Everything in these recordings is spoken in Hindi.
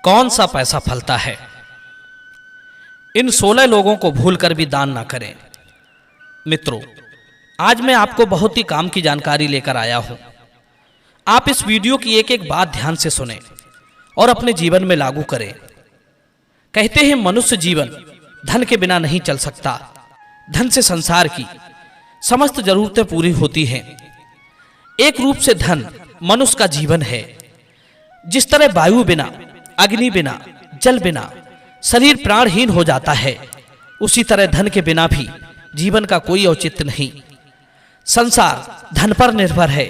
कौन सा पैसा फलता है। इन 16 लोगों को भूलकर भी दान ना करें। मित्रों, आज मैं आपको बहुत ही काम की जानकारी लेकर आया हूं। आप इस वीडियो की एक एक बात ध्यान से सुनें और अपने जीवन में लागू करें। कहते हैं मनुष्य जीवन धन के बिना नहीं चल सकता। धन से संसार की समस्त जरूरतें पूरी होती हैं। एक रूप से धन मनुष्य का जीवन है। जिस तरह वायु बिना, अग्नि बिना, जल बिना शरीर प्राणहीन हो जाता है, उसी तरह धन के बिना भी जीवन का कोई औचित्य नहीं। संसार धन पर निर्भर है।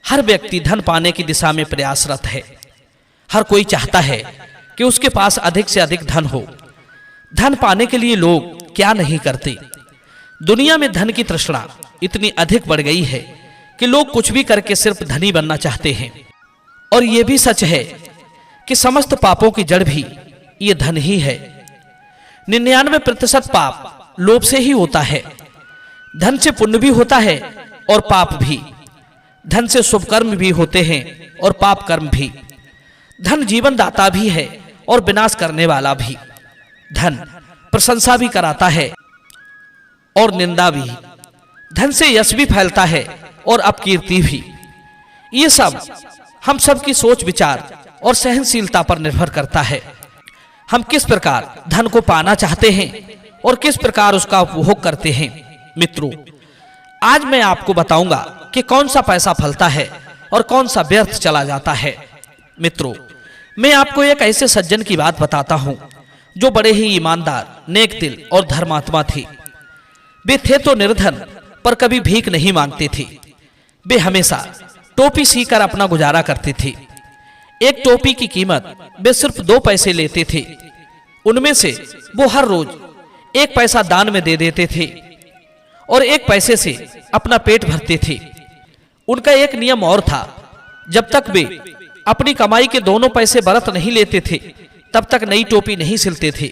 हर व्यक्ति धन पाने की दिशा में प्रयासरत है। हर कोई चाहता है कि उसके पास अधिक से अधिक धन हो। धन पाने के लिए लोग क्या नहीं करते। दुनिया में धन की तृष्णा इतनी अधिक बढ़ गई है कि लोग कुछ भी करके सिर्फ धनी बनना चाहते हैं। और यह भी सच है कि समस्त पापों की जड़ भी ये धन ही है। 99% पाप लोभ से ही होता है। धन से पुण्य भी होता है और पाप भी। धन से शुभ कर्म भी होते हैं और पाप कर्म भी। धन जीवन दाता भी है और विनाश करने वाला भी। धन प्रशंसा भी कराता है और निंदा भी। धन से यश भी फैलता है और अपकीर्ति भी। ये सब हम सब की सोच विचार और सहनशीलता पर निर्भर करता है। हम किस प्रकार धन को पाना चाहते हैं और किस प्रकार उसका उपभोग करते हैं। मित्रों, आज मैं आपको बताऊंगा कि कौन सा पैसा फलता है और कौन सा व्यर्थ चला जाता है। मित्रों, मैं आपको एक ऐसे सज्जन की बात बताता हूं जो बड़े ही ईमानदार, नेक दिल और धर्मात्मा थे। वे थे तो निर्धन, पर कभी भीख नहीं मांगते थे। वे हमेशा टोपी सीकर अपना गुजारा करते थे। एक टोपी की कीमत वे सिर्फ 2 पैसे लेते थे। उनमें से वो हर रोज 1 पैसा दान में दे देते थे और 1 पैसे से अपना पेट भरते थे। उनका एक नियम और था, जब तक वे अपनी कमाई के दोनों पैसे बरत नहीं लेते थे तब तक नई टोपी नहीं सिलते थे।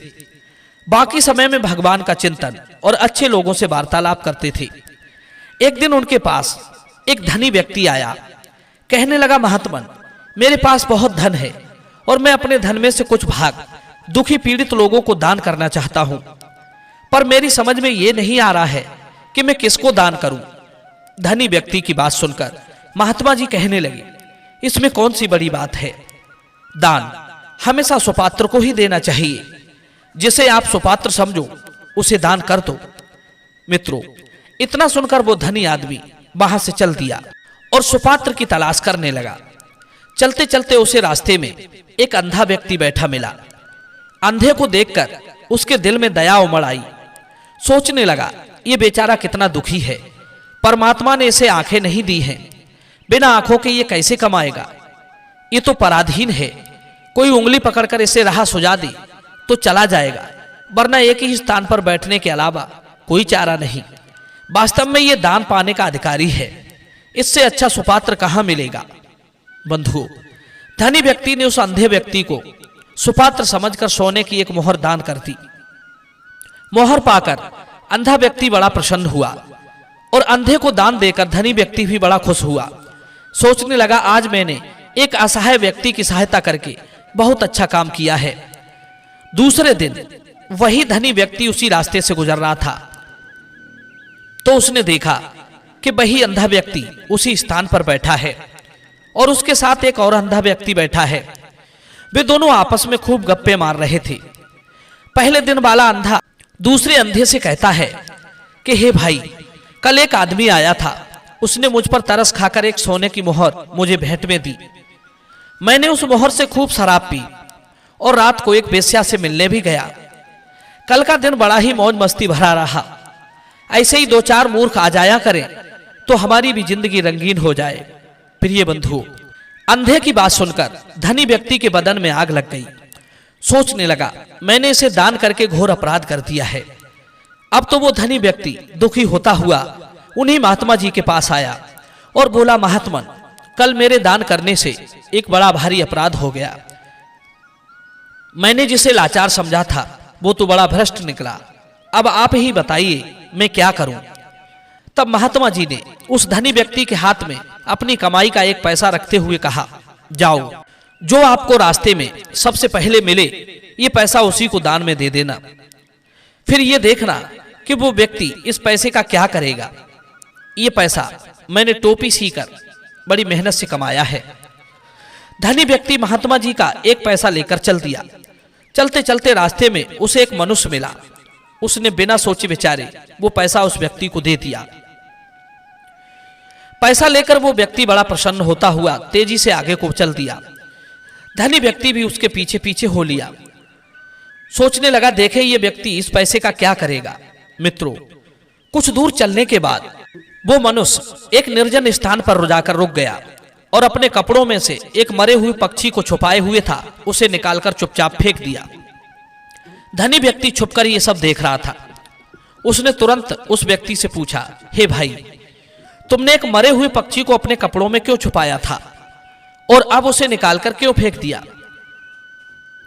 बाकी समय में भगवान का चिंतन और अच्छे लोगों से वार्तालाप करते थे। एक दिन उनके पास एक धनी व्यक्ति आया। कहने लगा, महात्मन, मेरे पास बहुत धन है और मैं अपने धन में से कुछ भाग दुखी पीड़ित लोगों को दान करना चाहता हूं, पर मेरी समझ में यह नहीं आ रहा है कि मैं किसको दान करूं। धनी व्यक्ति की बात सुनकर महात्मा जी कहने लगे, इसमें कौन सी बड़ी बात है। दान हमेशा सुपात्र को ही देना चाहिए। जिसे आप सुपात्र समझो उसे दान कर दो। मित्रों, इतना सुनकर वो धनी आदमी वहां से चल दिया और सुपात्र की तलाश करने लगा। चलते चलते उसे रास्ते में एक अंधा व्यक्ति बैठा मिला। अंधे को देखकर उसके दिल में दया उमड़ आई। सोचने लगा, ये बेचारा कितना दुखी है। परमात्मा ने इसे आंखें नहीं दी हैं, बिना आंखों के ये कैसे कमाएगा। ये तो पराधीन है। कोई उंगली पकड़कर इसे राह सुझा दे तो चला जाएगा, वरना एक ही स्थान पर बैठने के अलावा कोई चारा नहीं। वास्तव में ये दान पाने का अधिकारी है। इससे अच्छा सुपात्र कहां मिलेगा। बंधुओं, धनी व्यक्ति ने उस अंधे व्यक्ति को सुपात्र समझकर सोने की एक मोहर दान कर दी। मोहर पाकर अंधा व्यक्ति बड़ा प्रसन्न हुआ और अंधे को दान देकर धनी व्यक्ति भी बड़ा खुश हुआ। सोचने लगा, आज मैंने एक असहाय व्यक्ति की सहायता करके बहुत अच्छा काम किया है। दूसरे दिन वही धनी व्यक्ति उसी रास्ते से गुजर रहा था तो उसने देखा कि वही अंधा व्यक्ति उसी स्थान पर बैठा है और उसके साथ एक और अंधा व्यक्ति बैठा है। वे दोनों आपस में खूब गप्पे मार रहे थे। पहले दिन वाला अंधा दूसरे अंधे से कहता है कि हे भाई, कल एक आदमी आया था। उसने मुझ पर तरस खाकर एक सोने की मोहर मुझे भेंट में दी। मैंने उस मोहर से खूब शराब पी और रात को एक वेश्या से मिलने भी गया। कल का दिन बड़ा ही मौज मस्ती भरा रहा। ऐसे ही 2-4 मूर्ख आ जाया करें तो हमारी भी जिंदगी रंगीन हो जाए। प्रिय बंधुओं, अंधे की बात सुनकर धनी व्यक्ति के बदन में आग लग गई। सोचने लगा, मैंने इसे दान करके घोर अपराध कर दिया है। अब तो वो धनी व्यक्ति दुखी होता हुआ उन्हीं महात्मा जी के पास आया और बोला, महात्मन, कल मेरे दान करने से एक बड़ा भारी अपराध हो गया। मैंने जिसे लाचार समझा था वो तो बड़ा भ्रष्ट निकला। अब आप ही बताइए मैं क्या करूं। तब महात्मा जी ने उस धनी व्यक्ति के हाथ में अपनी कमाई का 1 पैसा रखते हुए कहा, जाओ जो आपको रास्ते में सबसे पहले मिले ये पैसा उसी को दान में दे देना। फिर ये देखना कि वो व्यक्ति इस पैसे का क्या करेगा। ये पैसा मैंने टोपी सीकर बड़ी मेहनत से कमाया है। धनी व्यक्ति महात्मा जी का एक पैसा लेकर चल दिया। चलते चलते रास्ते में उसे एक मनुष्य मिला। उसने बिना सोचे विचारे वो पैसा उस व्यक्ति को दे दिया। पैसा लेकर वो व्यक्ति बड़ा प्रसन्न होता हुआ तेजी से आगे को चल दिया। धनी व्यक्ति भी उसके पीछे पीछे हो लिया। सोचने लगा, देखे ये व्यक्ति इस पैसे का क्या करेगा। मित्रों, कुछ दूर चलने के बाद वो मनुष्य एक निर्जन स्थान पर जाकर रुक गया और अपने कपड़ों में से एक मरे हुए पक्षी को छुपाए हुए था, उसे निकालकर चुपचाप फेंक दिया। धनी व्यक्ति छुपकर ये सब देख रहा था। उसने तुरंत उस व्यक्ति से पूछा, हे भाई, तुमने एक मरे हुए पक्षी को अपने कपड़ों में क्यों छुपाया था और अब उसे निकालकर क्यों फेंक दिया?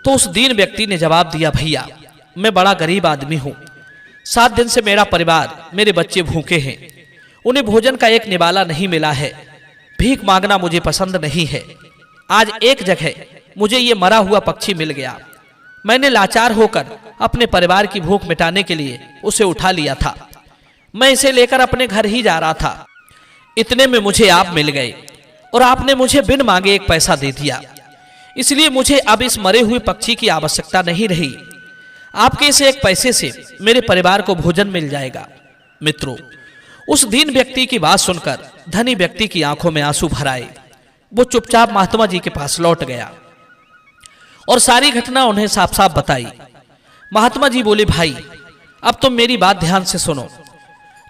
तो उस दीन व्यक्ति ने जवाब दिया, भैया, मैं बड़ा गरीब आदमी हूं। 7 दिन से मेरा परिवार, मेरे बच्चे भूखे हैं। उन्हें भोजन का एक निवाला नहीं मिला है। भीख मांगना मुझे पसंद नहीं है। आज एक जगह मुझे ये मरा हुआ पक्षी मिल गया। मैंने लाचार होकर अपने परिवार की भूख मिटाने के लिए उसे उठा लिया था। मैं इसे लेकर अपने घर ही जा रहा था। इतने में मुझे आप मिल गए और आपने मुझे बिन मांगे एक पैसा दे दिया। इसलिए मुझे अब इस मरे हुए पक्षी की आवश्यकता नहीं रही। आपके इस एक पैसे से मेरे परिवार को भोजन मिल जाएगा। मित्रों, उस दीन व्यक्ति की बात सुनकर धनी व्यक्ति की आंखों में आंसू भर आए। वो चुपचाप महात्मा जी के पास लौट गया और सारी घटना उन्हें साफ साफ बताई। महात्मा जी बोले, भाई, अब तुम मेरी बात ध्यान से सुनो।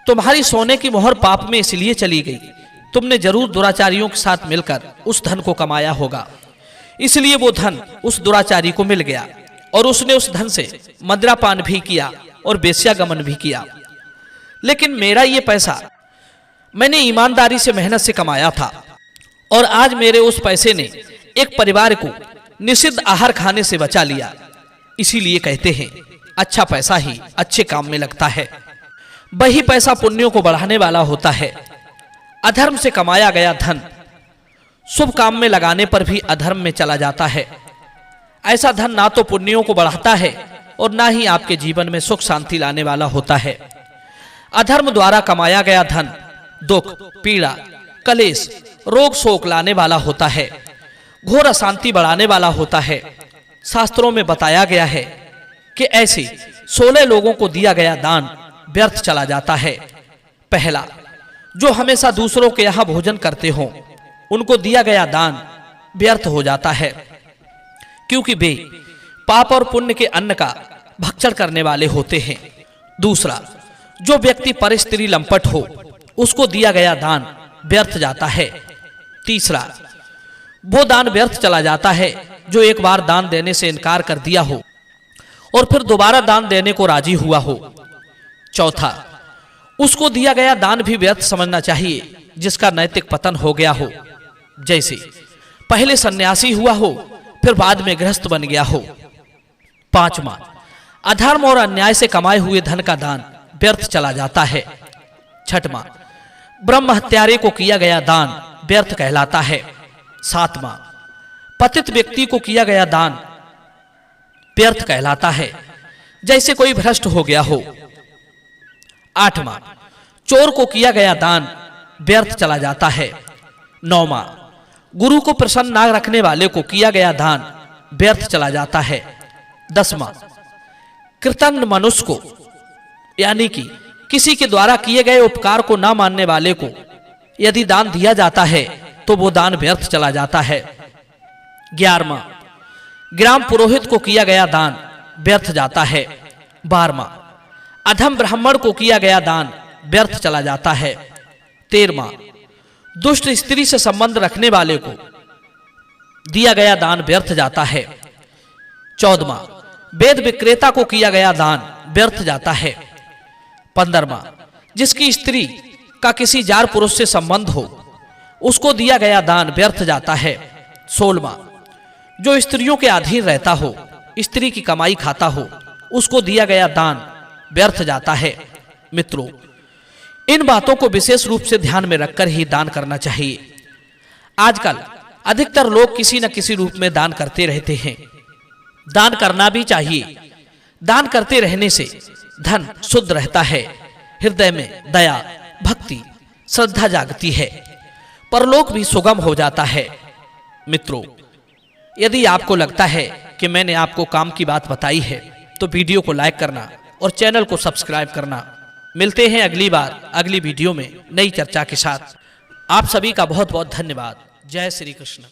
तुम्हारी सोने की मोहर पाप में इसलिए चली गई, तुमने जरूर दुराचारियों के साथ मिलकर उस धन को कमाया होगा। इसलिए वो धन उस दुराचारी को मिल गया और उसने उस धन से मदिरापान भी किया और वेश्यागमन भी किया। लेकिन मेरा ये पैसा मैंने ईमानदारी से मेहनत से कमाया था और आज मेरे उस पैसे ने एक परिवार को निषिद्ध आहार खाने से बचा लिया। इसीलिए कहते हैं, अच्छा पैसा ही अच्छे काम में लगता है। वही पैसा पुण्यों को बढ़ाने वाला होता है। अधर्म से कमाया गया धन शुभ काम में लगाने पर भी अधर्म में चला जाता है। ऐसा धन ना तो पुण्यों को बढ़ाता है और ना ही आपके जीवन में सुख शांति लाने वाला होता है। अधर्म द्वारा कमाया गया धन दुख, पीड़ा, कलेश, रोग शोक लाने वाला होता है, घोर अशांति बढ़ाने वाला होता है। शास्त्रों में बताया गया है कि ऐसे 16 लोगों को दिया गया दान व्यर्थ चला जाता है। पहला, जो हमेशा दूसरों के यहाँ भोजन करते हो, उनको दिया गया दान व्यर्थ हो जाता है, क्योंकि वे पाप और पुण्य के अन्न का भक्षण करने वाले होते हैं। दूसरा, जो व्यक्ति पर स्त्री लंपट हो, उसको दिया गया दान व्यर्थ जाता है। तीसरा, वो दान व्यर्थ चला जाता है जो एक बार दान देने से इनकार कर दिया हो और फिर दोबारा दान देने को राजी हुआ हो। चौथा, उसको दिया गया दान भी व्यर्थ समझना चाहिए जिसका नैतिक पतन हो गया हो, जैसे पहले सन्यासी हुआ हो फिर बाद में गृहस्थ बन गया हो। पांचवा, अधर्म और अन्याय से कमाए हुए धन का दान व्यर्थ चला जाता है। छठवां, ब्रह्म हत्यारे को किया गया दान व्यर्थ कहलाता है। सातवां, पतित व्यक्ति को किया गया दान व्यर्थ कहलाता है, जैसे कोई भ्रष्ट हो गया हो। आठवां, चोर को किया गया दान व्यर्थ चला जाता है। नौवां, गुरु को प्रसन्न न रखने वाले को किया गया दान व्यर्थ चला जाता है। 10वां, कृतज्ञ मनुष्य को, यानी कि किसी के द्वारा किए गए उपकार को ना मानने वाले को यदि दान दिया जाता है तो वो दान व्यर्थ चला जाता है। 11वां, ग्राम पुरोहित को किया गया दान व्यर्थ जाता है। 12वां, अधम ब्राह्मण को किया गया दान व्यर्थ चला जाता है। 13वां, दुष्ट स्त्री से संबंध रखने वाले को दिया गया दान व्यर्थ जाता है। 14वां, वेद विक्रेता को किया गया दान व्यर्थ जाता है। 15वां, जिसकी स्त्री का किसी जार पुरुष से संबंध हो, उसको दिया गया दान व्यर्थ जाता है। 16वां, जो स्त्रियों के अधीन रहता हो, स्त्री की कमाई खाता हो, उसको दिया गया दान व्यर्थ जाता है। मित्रों, इन बातों को विशेष रूप से ध्यान में रखकर ही दान करना चाहिए। आजकल अधिकतर लोग किसी न किसी रूप में दान करते रहते हैं। दान करना भी चाहिए। दान करते रहने से धन शुद्ध रहता है, हृदय में दया, भक्ति, श्रद्धा जागती है, परलोक भी सुगम हो जाता है। मित्रों, यदि आपको लगता है कि मैंने आपको काम की बात बताई है तो वीडियो को लाइक करना और चैनल को सब्सक्राइब करना। मिलते हैं अगली बार अगली वीडियो में नई चर्चा के साथ। आप सभी का बहुत बहुत धन्यवाद। जय श्री कृष्ण।